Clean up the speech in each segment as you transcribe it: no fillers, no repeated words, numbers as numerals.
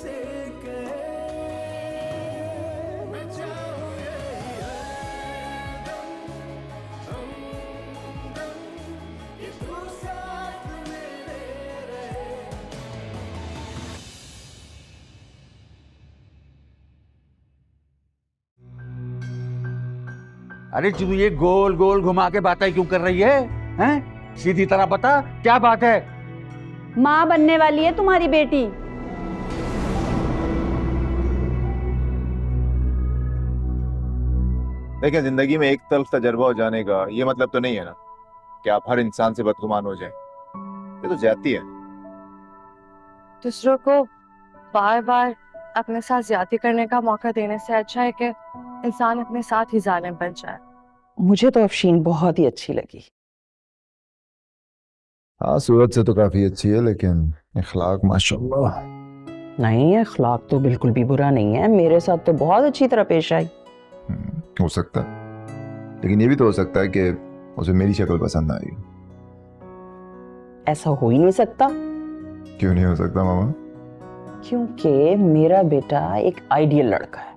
किसी के, मैं चाहूं यही हरदम, हमदम, कि तू साथ मेरे रहे। अरे तू ये गोल गोल घुमा के बातें क्यों कर रही है? हैं? सीधी तरह बता क्या बात है? माँ बनने वाली है तुम्हारी बेटी। देखिए, जिंदगी में एक तरफ तजर्बा हो जाने का ये मतलब तो नहीं है ना कि आप हर इंसान से बदगुमान हो जाए। ये तो ज्यादती है। दूसरों को बार बार अपने साथ ज्यादती करने का मौका देने से अच्छा है कि इंसान अपने साथ ही जालिम बन जाए। मुझे तो अफशीन बहुत ही अच्छी लगी। हाँ, सूरत से तो काफी अच्छी है, लेकिन इखलाक माशाल्लाह। नहीं, अखलाक तो बिल्कुल भी बुरा नहीं है, मेरे साथ तो बहुत अच्छी तरह पेश आई। हो सकता है, लेकिन ये भी तो हो सकता है कि उसे मेरी शक्ल पसंद आई। ऐसा हो ही नहीं सकता, क्यों नहीं हो सकता मामा? क्योंकि मेरा बेटा एक आइडियल लड़का है।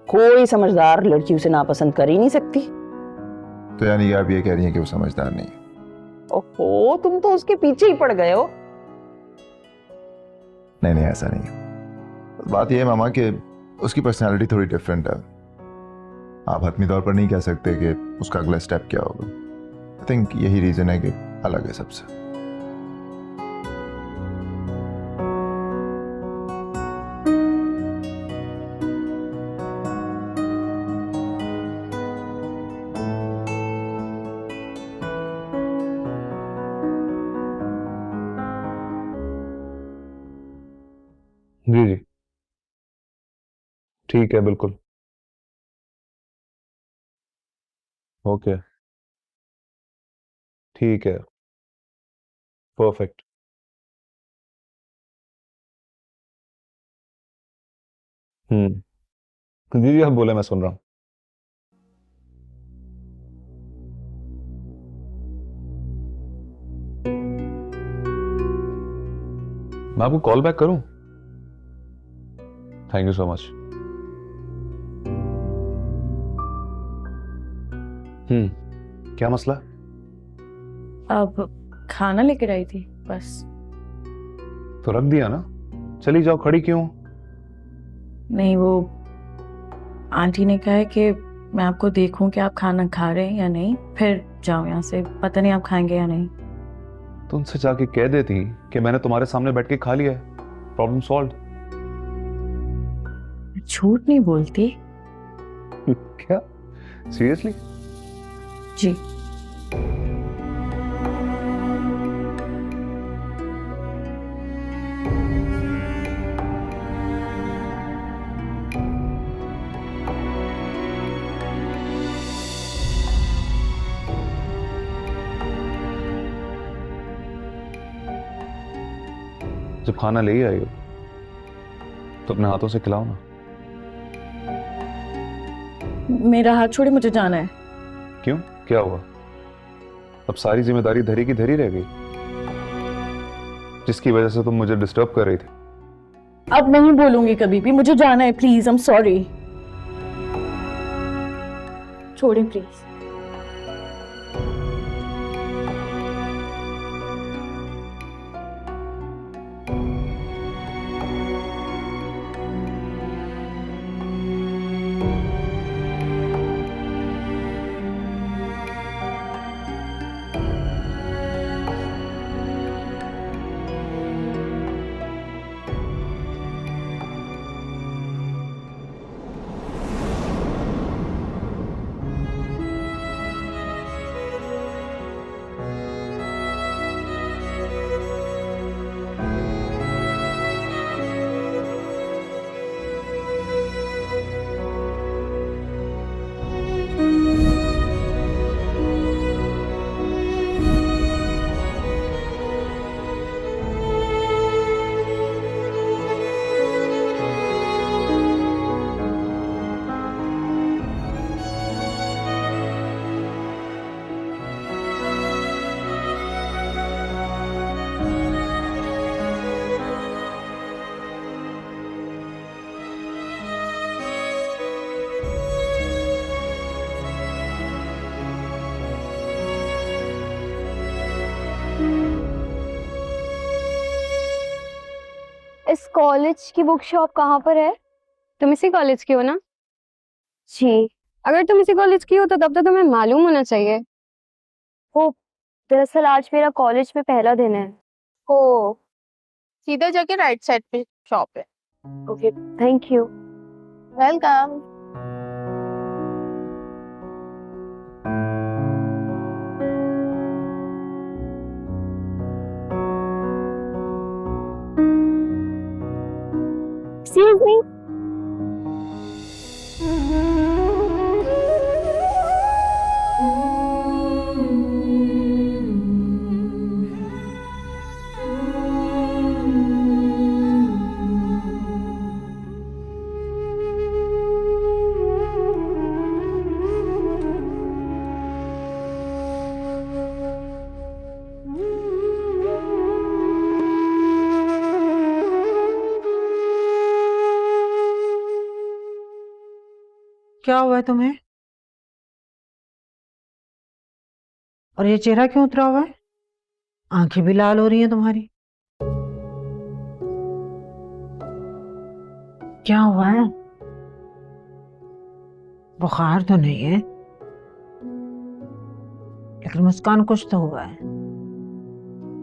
कोई समझदार लड़की उसे नापसंद कर ही नहीं सकती। तो यानी आप ये कह रही हैं कि वो समझदार नहीं है? ओहो, तुम तो उसके पीछे ही पड़ गए हो। नहीं नहीं, ऐसा नहीं है। बात यह है मामा कि उसकी पर्सनालिटी थोड़ी डिफरेंट है। आप हतमी तौर पर नहीं कह सकते कि उसका अगला स्टेप क्या होगा। आई थिंक यही रीजन है कि अलग है सबसे। जी जी, ठीक है, बिल्कुल। ओके, ठीक है, परफेक्ट। जी जी, आप बोले, मैं सुन रहा हूँ। मैं आपको कॉल बैक करूं? Thank you so much. क्या मसला? अब खाना लेकर आई थी बस। तो रख दिया ना, चली जाओ, खड़ी क्यों? नहीं, वो आंटी ने कहा है कि मैं आपको देखूं कि आप खाना खा रहे हैं या नहीं, फिर जाओ यहाँ से। पता नहीं आप खाएंगे या नहीं। तो उनसे जाके कह देती कि मैंने तुम्हारे सामने बैठ के खा लिया है, प्रॉब्लम सॉल्व। झूठ नहीं बोलती। क्या, सीरियसली? जी। जब खाना ले ही आई हो तो अपने हाथों से खिलाओ ना। मेरा हाथ छोड़े, मुझे जाना है। क्यों, क्या हुआ? अब सारी जिम्मेदारी धरी की धरी रह गई, जिसकी वजह से तुम मुझे डिस्टर्ब कर रही थी। अब नहीं बोलूंगी कभी भी, मुझे जाना है। Please, I am sorry. छोड़ें प्लीज। इस कॉलेज की बुक शॉप कहाँ पर है? तुम इसी कॉलेज की हो ना? जी। अगर तुम इसी कॉलेज की हो तो तब तो तुम्हें मालूम होना चाहिए। वो दरअसल आज मेरा कॉलेज में पहला दिन है। ओ, सीधा जाके राइट साइड पे शॉप है। Okay, thank you. Welcome. Excuse me. क्या हुआ है तुम्हें? और ये चेहरा क्यों उतरा हुआ है? आंखें भी लाल हो रही हैं तुम्हारी। क्या हुआ है? बुखार तो नहीं है, लेकिन मुस्कान कुछ तो हुआ है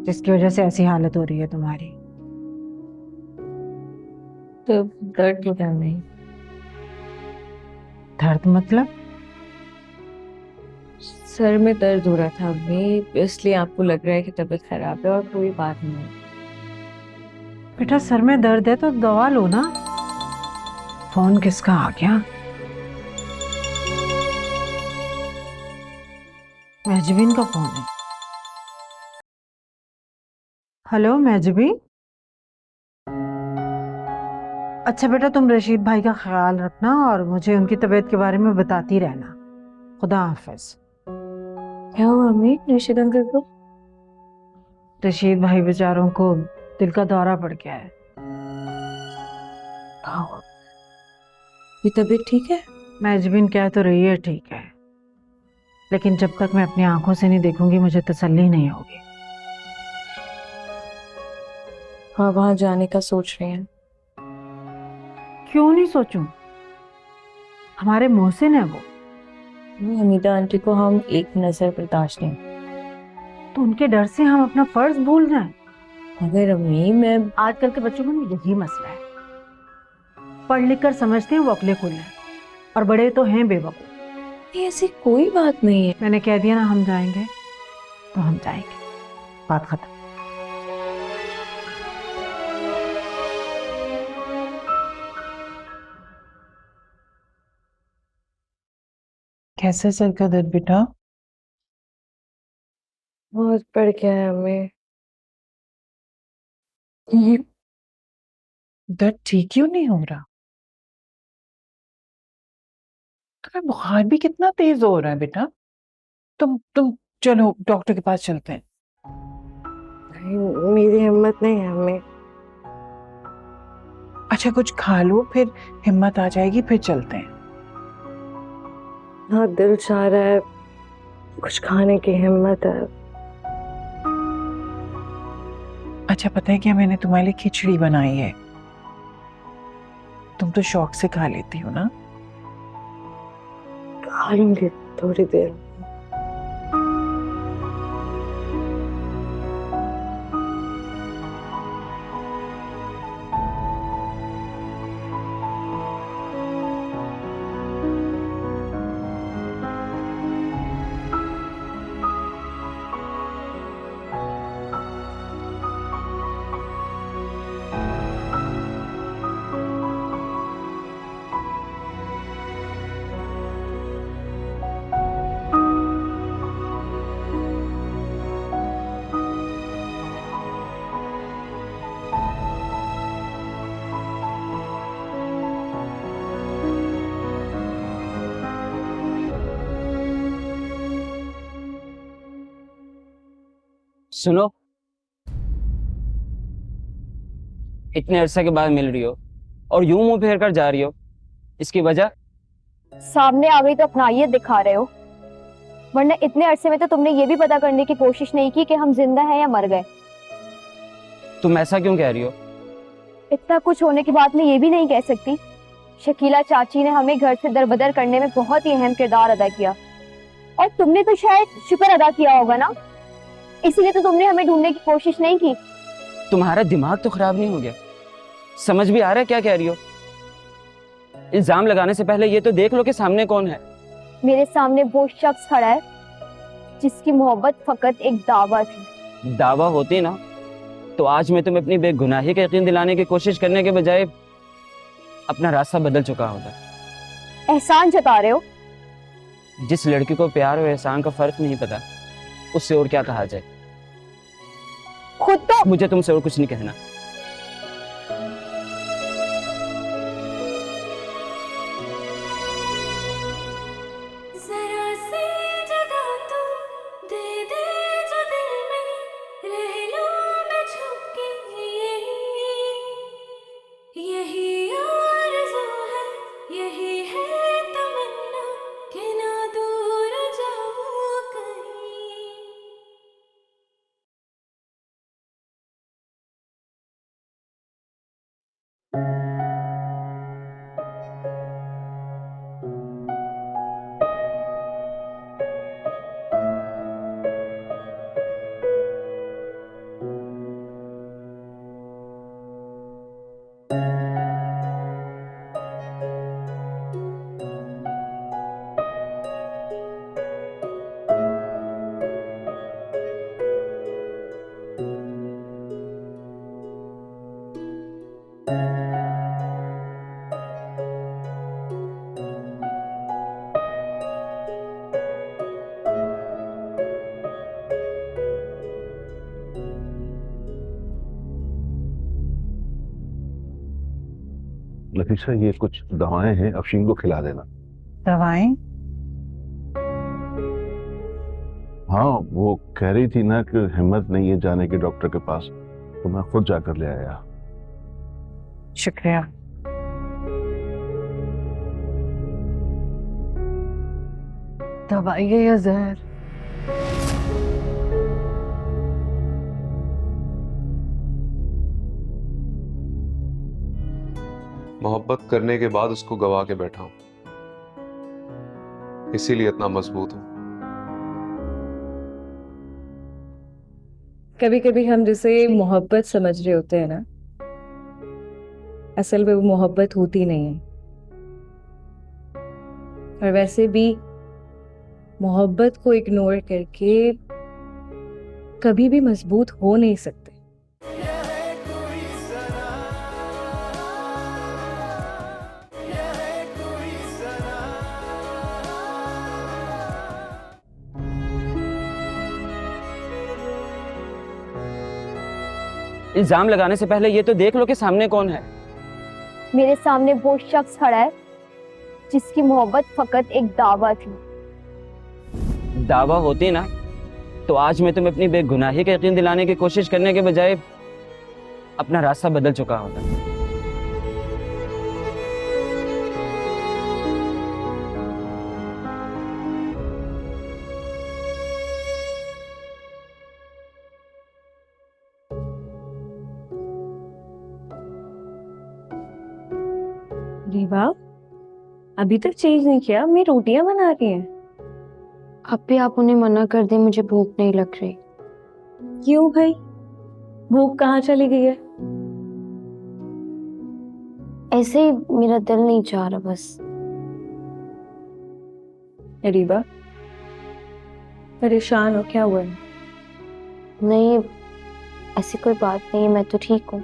जिसकी वजह से ऐसी हालत हो रही है तुम्हारी। तो दर्द क्यों कर रही? दर्द मतलब? सर में दर्द हो रहा था अभी, इसलिए आपको लग रहा है कि तबीयत खराब है, और कोई बात नहीं। बेटा सर में दर्द है तो दवा लो ना। फोन किसका आ गया? महजबीन का फोन है। हेलो महजबीन। अच्छा बेटा तुम रशीद भाई का ख्याल रखना और मुझे उनकी तबीयत के बारे में बताती रहना। खुदा हाफिज। क्या हुआ अम्मी रशीद अंकल को? रशीद भाई बेचारों को दिल का दौरा पड़ गया है। ये तबीयत ठीक है? महजबीन कह तो रही है ठीक है, लेकिन जब तक मैं अपनी आंखों से नहीं देखूंगी मुझे तसल्ली नहीं होगी। हाँ, वहां जाने का सोच रही हैं? क्यों नहीं सोचूं? हमारे मोहसिन है वो। हमीदा आंटी को हम एक नजर बर्दाश्त नहीं। तो उनके डर से हम अपना फर्ज भूल जाएं? अगर अम्मी मैं आजकल के बच्चों में यही मसला है, पढ़ लिख कर समझते हैं वो अकले खुले हैं और बड़े तो हैं बेवकूफ। ऐसी कोई बात नहीं है। मैंने कह दिया ना हम जाएंगे तो हम जाएंगे, बात खत्म। कैसा सर का दर्द बेटा? बहुत बढ़ गया है अम्मी। ये दर्द ठीक क्यों नहीं हो रहा? तुम्हें बुखार भी कितना तेज हो रहा है बेटा। तुम चलो डॉक्टर के पास चलते हैं। मेरी हिम्मत नहीं है अम्मी। अच्छा कुछ खा लो, फिर हिम्मत आ जाएगी, फिर चलते हैं। हाँ, दिल चाह रहा है, कुछ खाने की हिम्मत है। अच्छा पता है क्या, मैंने तुम्हारे लिए खिचड़ी बनाई है, तुम तो शौक से खा लेती हो ना। खा लूंगी थोड़ी देर। सुनो, इतने अरसे के बाद मिल रही हो और यूं मुंह फेर कर जा रही हो, इसकी वजह? सामने आ गई तो अपनाइयत दिखा रहे हो, वरना इतने अरसे में तो तुमने ये भी पता करने की कोशिश नहीं की कि हम जिंदा हैं या मर गए। तुम ऐसा क्यों कह रही हो? इतना कुछ होने के बाद मैं ये भी नहीं कह सकती शकीला चाची ने हमें घर से दरबदर करने में बहुत ही अहम किरदार अदा किया, और तुमने तो शायद शुक्र अदा किया होगा ना, इसीलिए तो तुमने हमें ढूंढने की कोशिश नहीं की। तुम्हारा दिमाग तो खराब नहीं हो गया? समझ भी आ रहा है क्या कह रही हो? इल्जाम लगाने से पहले ये तो देख लो कि सामने कौन है। मेरे सामने वो शख्स खड़ा है जिसकी मोहब्बत फकत एक दावा थी। दावा होती ना तो आज मैं तुम्हें अपनी बेगुनाही का यकीन दिलाने की कोशिश करने के बजाय अपना रास्ता बदल चुका होता। एहसान जता रहे हो? जिस लड़की को प्यार और एहसान का फर्क नहीं पता, उससे और क्या कहा जाए। खुद तो मुझे तुमसे और कुछ नहीं कहना। जरा सी जगह तू दे दे जो दिल में, रह लूं मैं छुप के, यही आरज़ू है, यही है तमन्ना कि ना दूर जाऊं कहीं। नफीसा, ये कुछ दवाएं हैं, अफशीन को खिला देना। दवाएं? हाँ, वो कह रही थी ना कि हिम्मत नहीं है जाने की डॉक्टर के पास, तो मैं खुद जाकर ले आया। शुक्रिया। दवाई है या जहर? मोहब्बत करने के बाद उसको गवा के बैठा हूं, इसीलिए इतना मजबूत हूं। कभी कभी हम जिसे मोहब्बत समझ रहे होते हैं ना, असल में वो मोहब्बत होती नहीं है। और वैसे भी मोहब्बत को इग्नोर करके कभी भी मजबूत हो नहीं सकते। इल्जाम लगाने से पहले ये तो देख लो कि सामने कौन है। मेरे सामने वो शख्स खड़ा है जिसकी मोहब्बत फकत एक दावा थी। दावा होती ना तो आज मैं तुम्हें अपनी बेगुनाही का यकीन दिलाने की कोशिश करने के बजाय अपना रास्ता बदल चुका होता। रीवा, अभी तक चेंज नहीं किया? मैं रोटियां बना रही हैं। अब भी आप उन्हें मना कर दें, मुझे भूख नहीं लग रही। क्यों भाई, भूख कहाँ चली गई है? ऐसे ही मेरा दिल नहीं चाह रहा बस। रीवा, परेशान हो? क्या हुआ है? नहीं, ऐसी कोई बात नहीं है, मैं तो ठीक हूँ।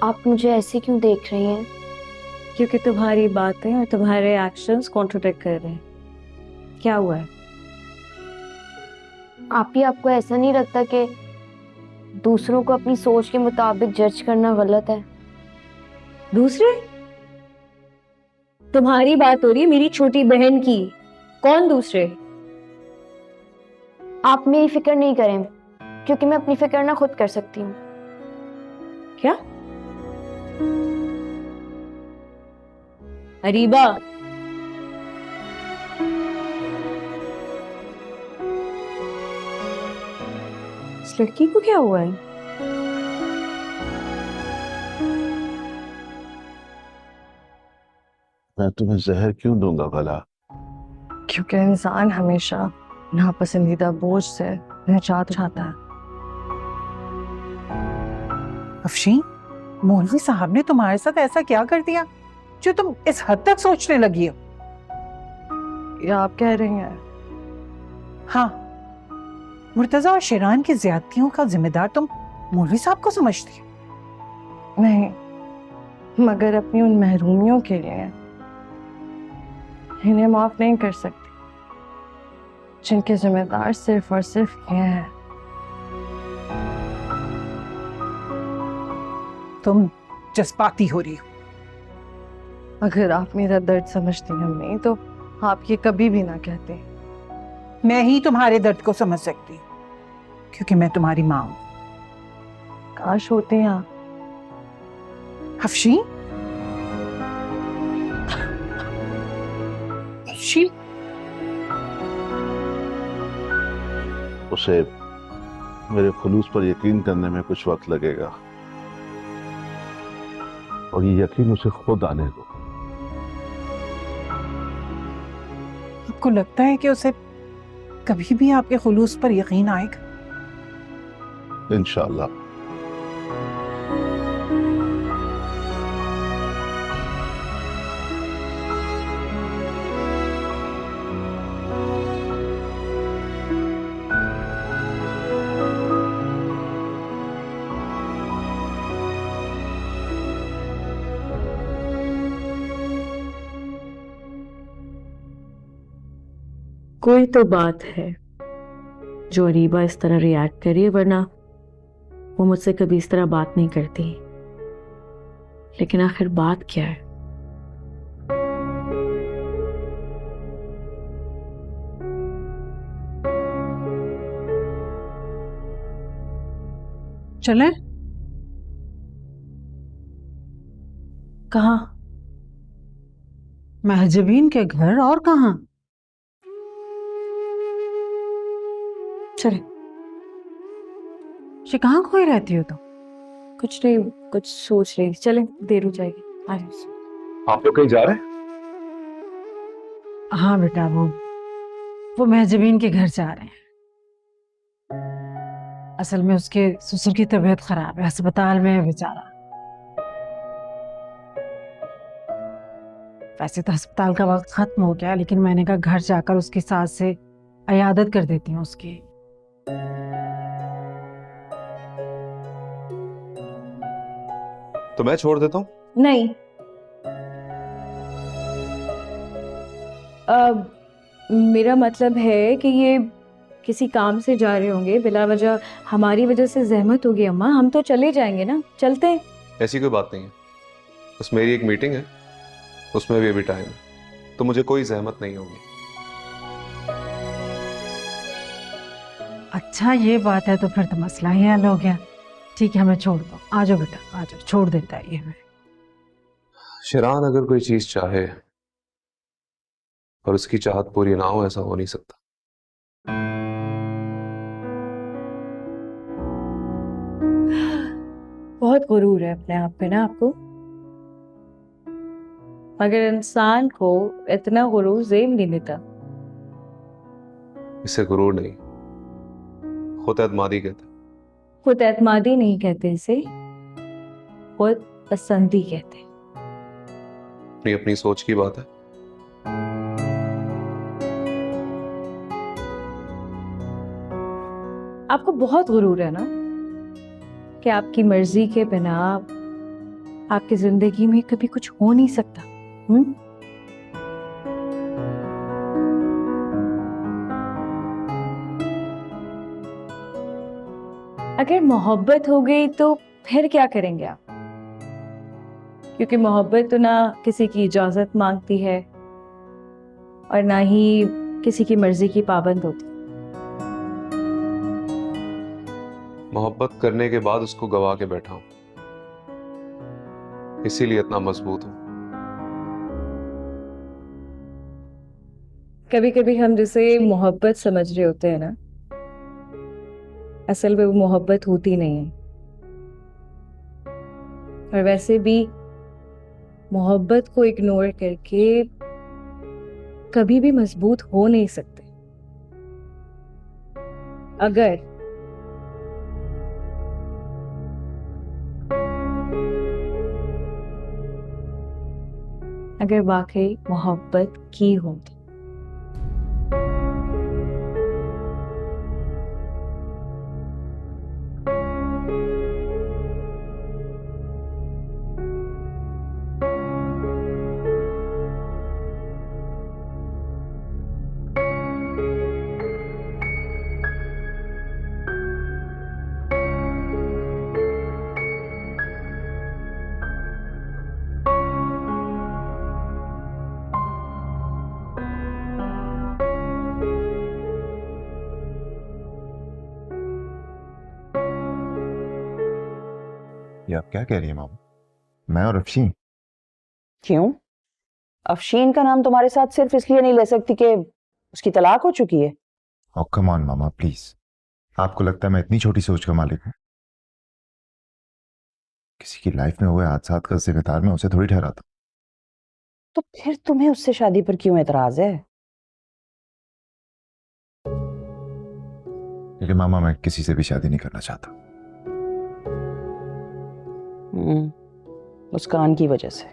आप मुझे ऐसे क्यों देख रही हैं? क्योंकि तुम्हारी बातें और तुम्हारे एक्शंस कॉन्ट्रोडिक्ट कर रहे हैं। क्या हुआ है? आपको ऐसा नहीं लगता कि दूसरों को अपनी सोच के मुताबिक जज करना गलत है? दूसरे? तुम्हारी बात हो रही है मेरी छोटी बहन की। कौन दूसरे? आप मेरी फिक्र नहीं करें, क्योंकि मैं अपनी फिक्र ना खुद कर सकती हूँ। क्या? अरीबा, इस लड़की को क्या हुआ है? मैं तुम्हें जहर क्यों दूंगा भला? क्योंकि इंसान हमेशा नापसंदीदा बोझ से निजात चाहता है। अफशीन, मौलवी साहब ने तुम्हारे साथ ऐसा क्या कर दिया जो तुम इस हद तक सोचने लगी हो? या आप कह रही हैं? हाँ, मुर्तजा और शेरान की ज्यादतियों का जिम्मेदार तुम मौलवी साहब को समझती हो? नहीं, मगर अपनी उन महरूमियों के लिए इन्हें माफ नहीं कर सकती जिनके जिम्मेदार सिर्फ और सिर्फ ये है। तुम जज्बाती हो रही हो। अगर आप मेरा दर्द समझती हैं अम्मी, तो आप ये कभी भी ना कहते। मैं ही तुम्हारे दर्द को समझ सकती हूँ क्योंकि मैं तुम्हारी माँ हूं। काश होते हैं आप। अफशीन, अफशीन, उसे मेरे खुलूस पर यकीन करने में कुछ वक्त लगेगा और ये यकीन उसे खुद आने दो। आपको लगता है कि उसे कभी भी आपके खुलूस पर यकीन आएगा? इंशाअल्लाह। कोई तो बात है जो अरीबा इस तरह रिएक्ट करी है, वरना वो मुझसे कभी इस तरह बात नहीं करती। लेकिन आखिर बात क्या है? चले? कहाँ? महजबीन के घर, और कहाँ? चले। ये कहाँ खोई रहती हो तुम? कुछ नहीं, कुछ सोच रही। चले, देर हो जाएगी। आप लोग कहीं जा रहे हैं? हाँ बेटा, वो महजबीन के घर जा रहे हैं। असल में उसके ससुर की तबीयत खराब है, अस्पताल में है बेचारा। वैसे तो अस्पताल का वक्त खत्म हो गया, लेकिन मैंने कहा घर जाकर उसकी सास से अयादत कर देती हूँ उसकी। तो मैं छोड़ देता हूँ? नहीं, मेरा मतलब है कि ये किसी काम से जा रहे होंगे, बिला वजह हमारी वजह से जहमत होगी। अम्मा, हम तो चले जाएंगे ना, चलते हैं। ऐसी कोई बात नहीं है, बस मेरी एक मीटिंग है, उसमें भी अभी टाइम है, तो मुझे कोई जहमत नहीं होगी। अच्छा ये बात है, तो फिर तो मसला ही हल हो गया। ठीक है, हमें छोड़ दो। आ जाओ बेटा, आ जाओ, छोड़ देता है ये हमें। शिरान अगर कोई चीज चाहे और उसकी चाहत पूरी ना हो, ऐसा हो नहीं सकता। बहुत गुरूर है अपने आप पे ना आपको, मगर इंसान को इतना गुरूर ज़ेब नहीं देता। इसे गुरूर नहीं, खुद एतमादी कहते हैं। खुद एतमादी नहीं कहते इसे, खुद पसंदी कहते हैं। अपनी अपनी सोच की बात है। आपको बहुत गुरूर है ना कि आपकी मर्जी के बिना आपकी जिंदगी में कभी कुछ हो नहीं सकता। अगर मोहब्बत हो गई तो फिर क्या करेंगे आप? क्योंकि मोहब्बत तो ना किसी की इजाजत मांगती है और ना ही किसी की मर्जी की पाबंद होती। मोहब्बत करने के बाद उसको गवा के बैठा हूं, इसीलिए इतना मजबूत हूं। कभी कभी हम जिसे मोहब्बत समझ रहे होते हैं ना, असल में वो मोहब्बत होती नहीं है। और वैसे भी मोहब्बत को इग्नोर करके कभी भी मजबूत हो नहीं सकते। अगर वाकई मोहब्बत की हो तो। ये आप क्या कह रही है मामा? मैं और अफशीन? क्यों? अफशीन का नाम तुम्हारे साथ सिर्फ इसलिए नहीं ले सकती कि उसकी तलाक हो चुकी है? ओह कम ऑन मामा प्लीज। आपको लगता है मैं इतनी छोटी सोच का मालिक हूं? किसी की लाइफ में हुए हादसात का जिम्मेदार मैं उसे थोड़ी ठहराता। तो फिर तुम्हें उससे शादी पर क्यों एतराज है? क्योंकि मामा मैं किसी से भी शादी नहीं करना चाहता। मुस्कान की वजह से।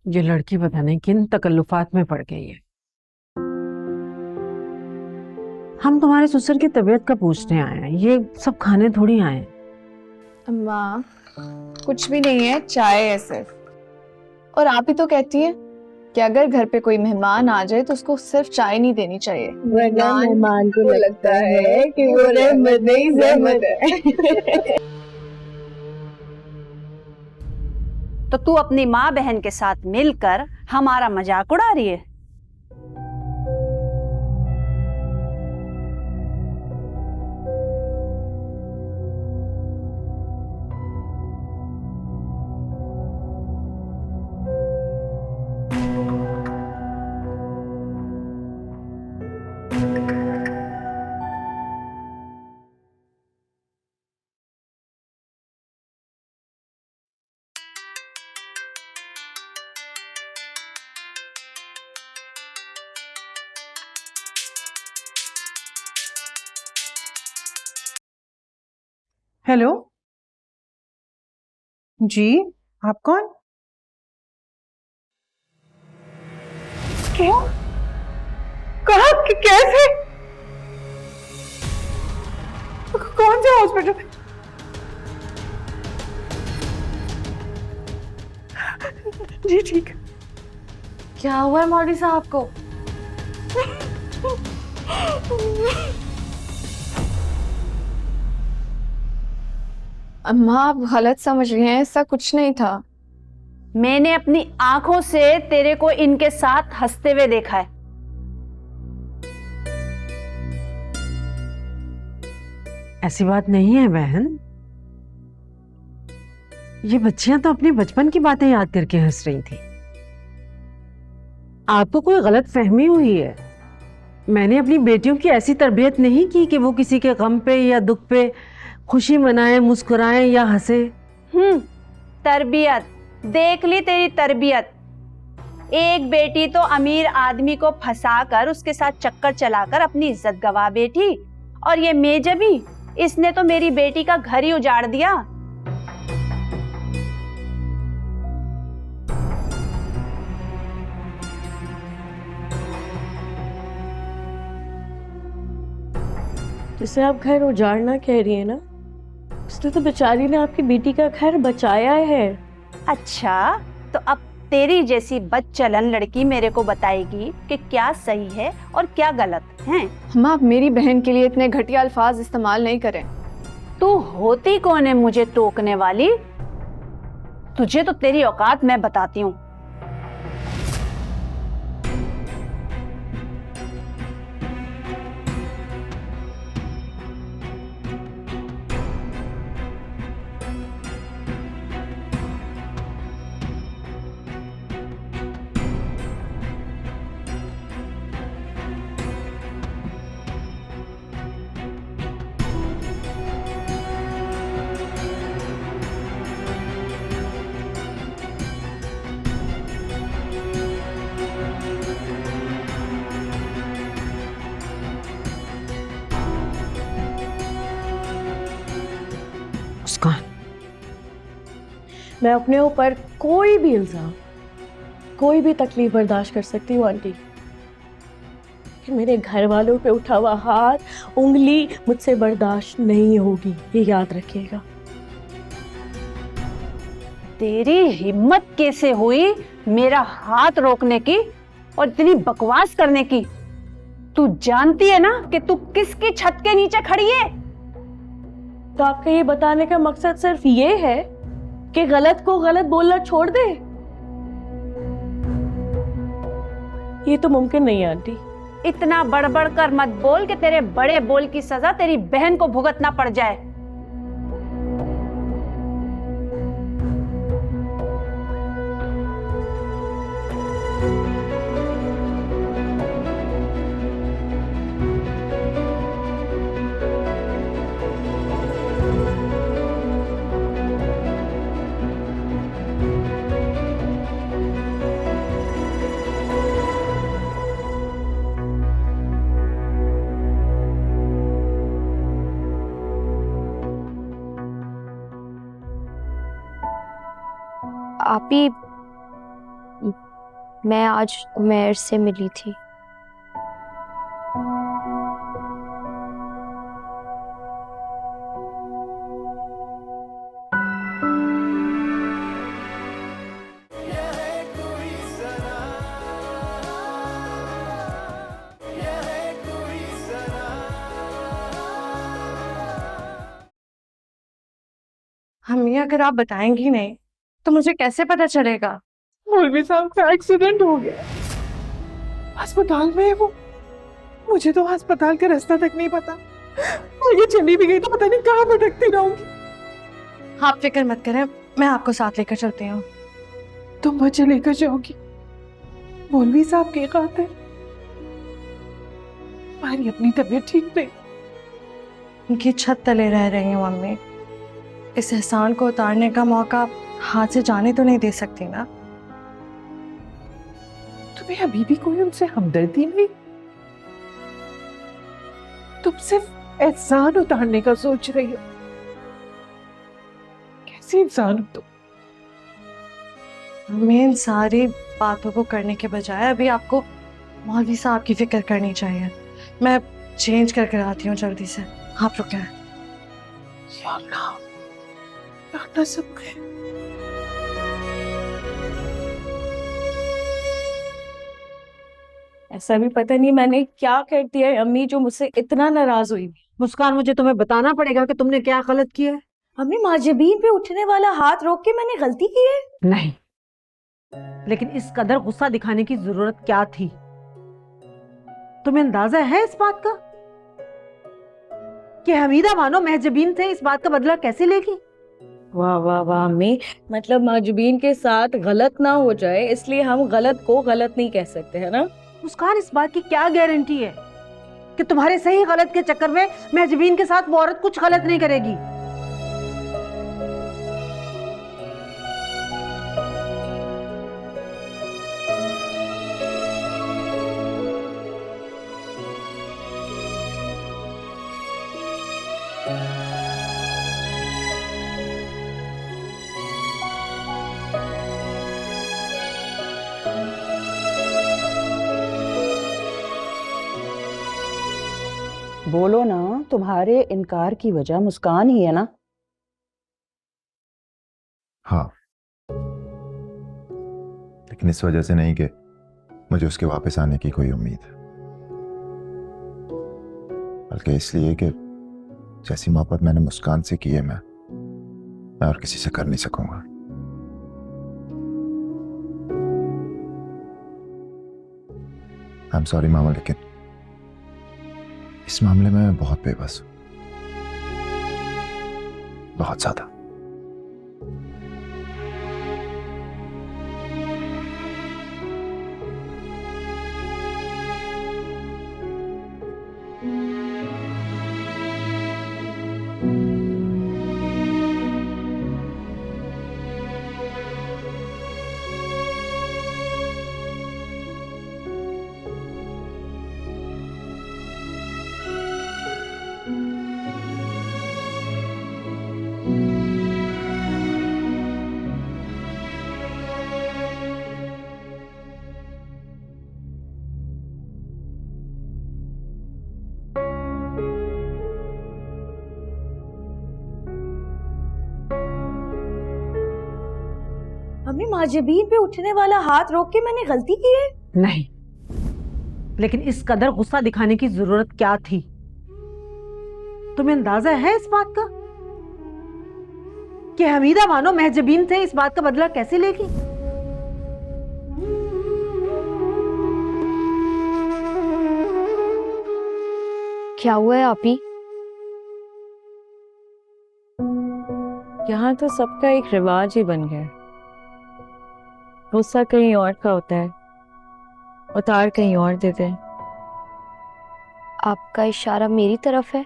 ये लड़की पता नहीं किन तकल्लुफात में पड़ गई है। हम तुम्हारे ससुर की तबीयत का पूछने आए हैं, ये सब खाने थोड़ी आए हैं। अम्मा कुछ भी नहीं है, चाय है सिर्फ। और आप ही तो कहती हैं कि अगर घर पे कोई मेहमान आ जाए तो उसको सिर्फ चाय नहीं देनी चाहिए, वरना मेहमान को लगता है कि वो रहमत नहीं ज़हमत है। तो तू अपनी माँ बहन के साथ मिलकर हमारा मजाक उड़ा रही है। हेलो जी, आप कौन? क्यों? कहा कि कैसे? कौन से हॉस्पिटल? जी ठीक। क्या हुआ है मौलवी साहब को? अम्मा आप गलत समझ रही हैं, ऐसा कुछ नहीं था। मैंने अपनी आंखों से तेरे को इनके साथ हंसते हुए देखा है। ऐसी बात नहीं है बहन, ये बच्चियां तो अपने बचपन की बातें याद करके हंस रही थी। आपको कोई गलत फहमी हुई है। मैंने अपनी बेटियों की ऐसी तरबियत नहीं की कि वो किसी के गम पे या दुख पे खुशी मनाएं, मुस्कुराएं या हंसे। तरबियत देख ली तेरी तरबियत। एक बेटी तो अमीर आदमी को फंसाकर उसके साथ चक्कर चलाकर अपनी इज्जत गवा बैठी, और ये मेजबी, इसने तो मेरी बेटी का घर ही उजाड़ दिया। जिसे आप घर उजाड़ना कह रही है ना, उसने तो बेचारी ने आपकी बेटी का घर बचाया है। अच्छा, तो अब तेरी जैसी बदचलन लड़की मेरे को बताएगी कि क्या सही है और क्या गलत है। हम आप मेरी बहन के लिए इतने घटिया अल्फाज इस्तेमाल नहीं करें। तू होती कौन है मुझे टोकने वाली? तुझे तो तेरी औकात मैं बताती हूँ। मुस्कान, मैं अपने ऊपर कोई भी इल्जाम, कोई भी तकलीफ बर्दाश्त कर सकती हूँ आंटी, कि मेरे घर वालों पे उठा हुआ हाथ, उंगली मुझसे बर्दाश्त नहीं होगी, ये याद रखिएगा। तेरी हिम्मत कैसे हुई मेरा हाथ रोकने की और इतनी बकवास करने की? तू जानती है ना कि तू किसकी छत के नीचे खड़ी है? तो आपका ये बताने का मकसद सिर्फ ये है कि गलत को गलत बोलना छोड़ दे? ये तो मुमकिन नहीं है आंटी। इतना बड़बड़ कर मत बोल कि तेरे बड़े बोल की सजा तेरी बहन को भुगतना पड़ जाए। आप ही, मैं आज उमेर से मिली थी। अम्मी, अगर आप बताएंगी नहीं तो मुझे कैसे पता चलेगा? मौलवी साहब का एक्सीडेंट हो गया, अस्पताल में है वो। मुझे तो अस्पताल का रास्ता तक नहीं पता, और ये चली भी गई तो पता नहीं कहाँ भटकती रहूंगी। आप फिक्र मत करें, मैं आपको साथ लेकर चलती हूँ। तुम मुझे लेकर जाओगी? मौलवी साहब की खातिर? हमारी अपनी तबीयत ठीक नहीं, उनकी छत तले रह रही हूँ मम्मी। इस एहसान को उतारने का मौका हाथ से जाने तो नहीं दे सकती ना। तुम्हें अभी भी कोई उनसे हमदर्दी नहीं? तुम सिर्फ एहसान उतारने का सोच रही हो। कैसी इंसान हो तुम? हमें इन सारी बातों को करने के बजाय अभी आपको मौलवी साहब की फिक्र करनी चाहिए। मैं चेंज करके आती हूँ जल्दी से, आप रुके। या अल्लाह, सब है। ऐसा भी पता नहीं मैंने क्या कर दिया है अम्मी जो मुझसे इतना नाराज हुई। मुस्कान, मुझे तुम्हें बताना पड़ेगा कि तुमने क्या गलत किया है। अम्मी, माजबीन पे उठने वाला हाथ रोक के मैंने गलती की है? नहीं, लेकिन इस कदर गुस्सा दिखाने की जरूरत क्या थी? तुम्हें अंदाजा है इस बात का कि हमीदा मानो महजबीन से इस बात का बदला कैसे लेगी? वाह वाह वाह अम्मी, मतलब माजबीन के साथ गलत ना हो जाए इसलिए हम गलत को गलत नहीं कह सकते, है ना? मुस्कान, इस बात की क्या गारंटी है कि तुम्हारे सही गलत के चक्कर में महजबीन के साथ वो औरत कुछ गलत नहीं करेगी? बोलो ना, तुम्हारे इनकार की वजह मुस्कान ही है ना? हाँ, लेकिन इस वजह से नहीं कि मुझे उसके वापस आने की कोई उम्मीद है, बल्कि इसलिए कि जैसी मोहब्बत मैंने मुस्कान से की है मैं और किसी से कर नहीं सकूंगा। आई एम सॉरी मामा, लेकिन इस मामले में मैं बहुत बेबस हूं, बहुत ज्यादा। अम्मी माजबीन पे उठने वाला हाथ रोक के मैंने गलती की है? नहीं, लेकिन इस कदर गुस्सा दिखाने की जरूरत क्या थी? तुम्हें अंदाजा है इस बात का कि हमीदा बानो महजबीन से इस बात का बदला कैसे लेगी? क्या हुआ है आपी? यहाँ तो सबका एक रिवाज ही बन गया है। गुस्सा कहीं और का होता है, उतार कहीं और देते हैं। आपका इशारा मेरी तरफ है?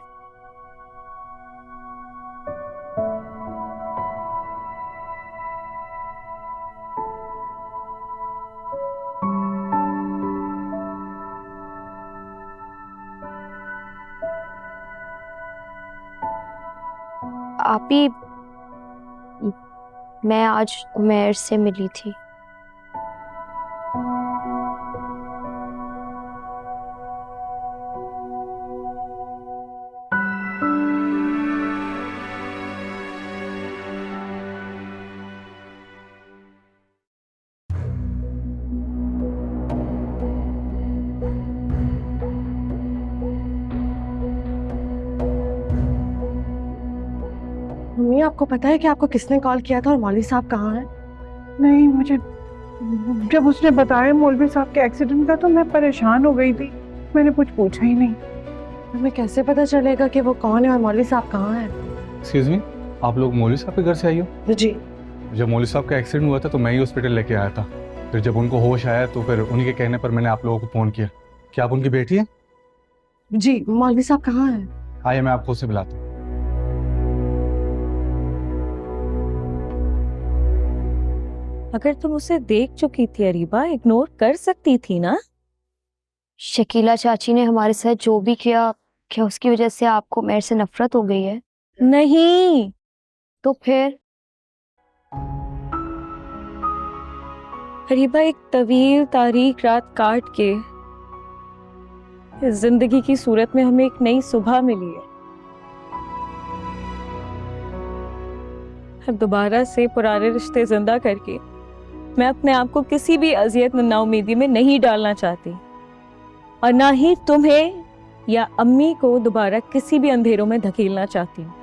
आपी, मैं आज उमैर से मिली थी। मम्मी, आपको पता है कि आपको किसने कॉल किया था और मौलवी साहब कहाँ हैं? नहीं, मुझे जब उसने बताया मौलवी साहब के एक्सीडेंट का तो मैं परेशान हो गई थी। मैंने कुछ पूछा ही नहीं। हमें कैसे पता चलेगा कि वो कौन है और मौलवी साहब कहाँ हैं? एक्सक्यूज मी, आप लोग मौलवी साहब के घर से आई हो? जी। जब मौलवी साहब का एक्सीडेंट हुआ था तो मैं ही हॉस्पिटल लेके आया था। फिर जब उनको होश आया तो फिर उन्हीं के कहने पर मैंने आप लोगों को फ़ोन किया। क्या आप उनकी बेटी हैं? जी। मौलवी साहब कहाँ हैं? आइए मैं आपको उससे बुलाता हूँ। अगर तुम उसे देख चुकी थी अरीबा, इग्नोर कर सकती थी ना? शकीला चाची ने हमारे साथ जो भी किया, क्या उसकी वजह से आपको मेरे से नफरत हो गई है? नहीं। तो फिर? अरीबा, एक तवील तारीख रात काट के इस जिंदगी की सूरत में हमें एक नई सुबह मिली है। अब दोबारा से पुराने रिश्ते जिंदा करके मैं अपने आप को किसी भी अजियत और नाउमीदी में नहीं डालना चाहती, और ना ही तुम्हें या अम्मी को दोबारा किसी भी अंधेरों में धकेलना चाहती हूँ।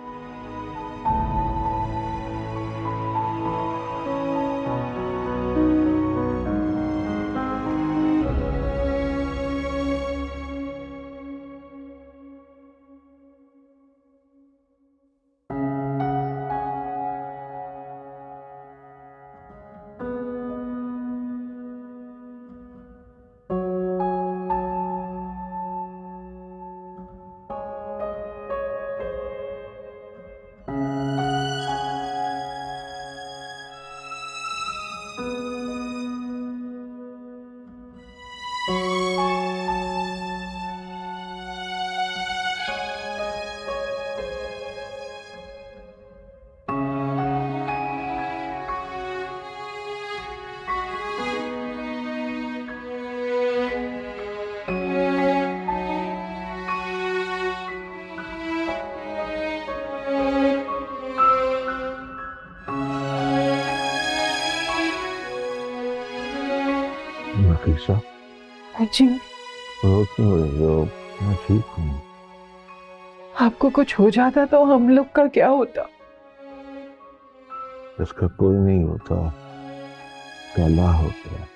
नफीसा, जी। रो क्यों रही हो? मैं ठीक हूँ। आपको कुछ हो जाता तो हम लोग का क्या होता? इसका कोई नहीं होता, अल्लाह होता है।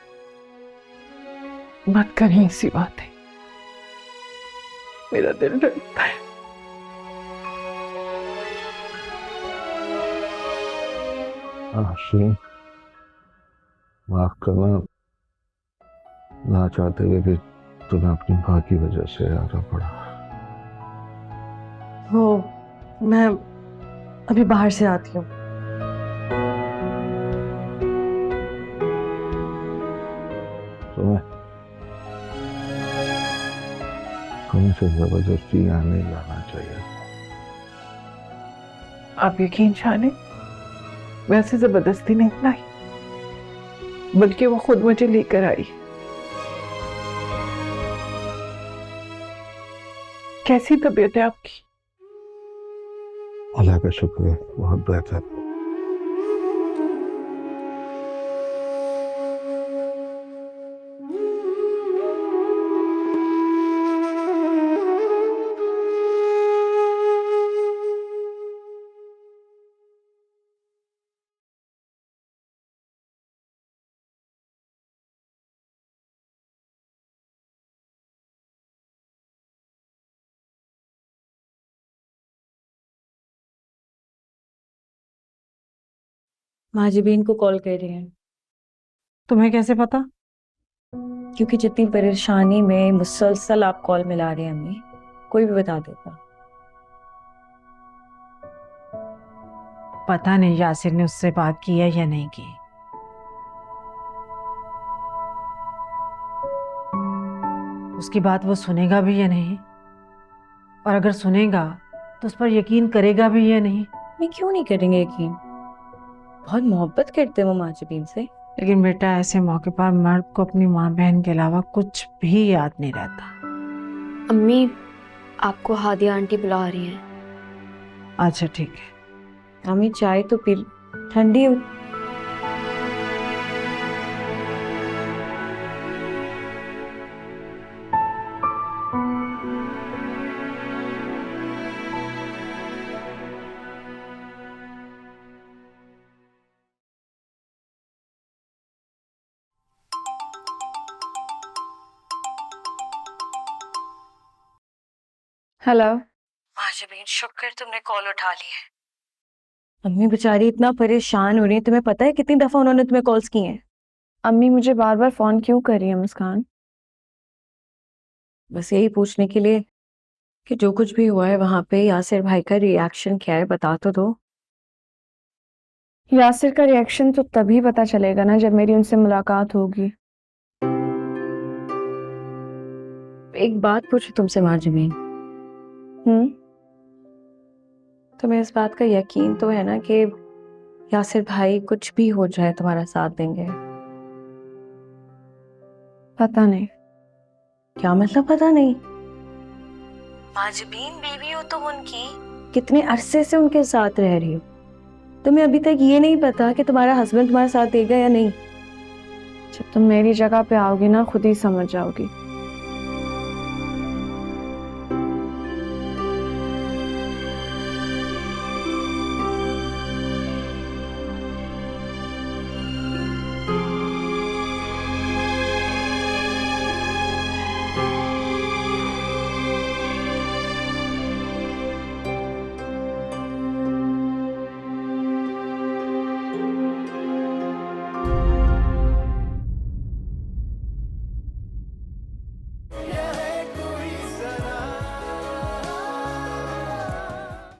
मत करें ऐसी बातें, मेरा दिल डरता है। आशीन, माफ करना, ना चाहते हुए भी तुम्हें अपनी माँ की वजह से आना पड़ा। वो मैं अभी बाहर से आती हूँ। तुम्हें से जबरदस्ती यहाँ नहीं लाना चाहिए। आप यकीन जाने, वैसे जबरदस्ती नहीं लाई, बल्कि वो खुद मुझे लेकर आई। कैसी तबीयत है आपकी? अल्लाह का शुक्र है, बहुत बेहतर। माजिबीन को कॉल कर रही हैं। तुम्हें कैसे पता? क्योंकि जितनी परेशानी में मुसलसल आप कॉल मिला रहे हैं अम्मी, कोई भी बता देता। पता नहीं यासिर ने उससे बात की है या नहीं की। उसकी बात वो सुनेगा भी या नहीं, और अगर सुनेगा तो उस पर यकीन करेगा भी या नहीं। मैं क्यों नहीं करेंगे यकीन? बहुत मोहब्बत करते हैं वो माजिबीन से। लेकिन बेटा, ऐसे मौके पर मर्द को अपनी माँ बहन के अलावा कुछ भी याद नहीं रहता। अम्मी, आपको हादिया आंटी बुला रही हैं। अच्छा ठीक है। अम्मी चाय तो पी, ठंडी। हेलो। माजिबीन, शुक्र तुमने कॉल उठा ली है। अम्मी बेचारी इतना परेशान हो रही है, तुम्हें पता है कितनी दफा उन्होंने तुम्हें कॉल्स की हैं? अम्मी मुझे बार बार फोन क्यों कर रही है मुस्कान? बस यही पूछने के लिए कि जो कुछ भी हुआ है वहां पे यासिर भाई का रिएक्शन क्या है, बता तो दो। यासिर का रिएक्शन तो तभी पता चलेगा ना जब मेरी उनसे मुलाकात होगी। एक बात पूछूं तुमसे माजिबीन, तुम्हें इस बात का यकीन तो है ना कि यासिर भाई कुछ भी हो जाए तुम्हारा साथ देंगे? पता नहीं। क्या मतलब पता नहीं? माजिबीन बीवी हो तुम उनकी, कितने अरसे से उनके साथ रह रही हो, तुम्हें अभी तक ये नहीं पता कि तुम्हारा हस्बैंड तुम्हारा साथ देगा या नहीं? जब तुम मेरी जगह पे आओगी ना, खुद ही समझ जाओगी।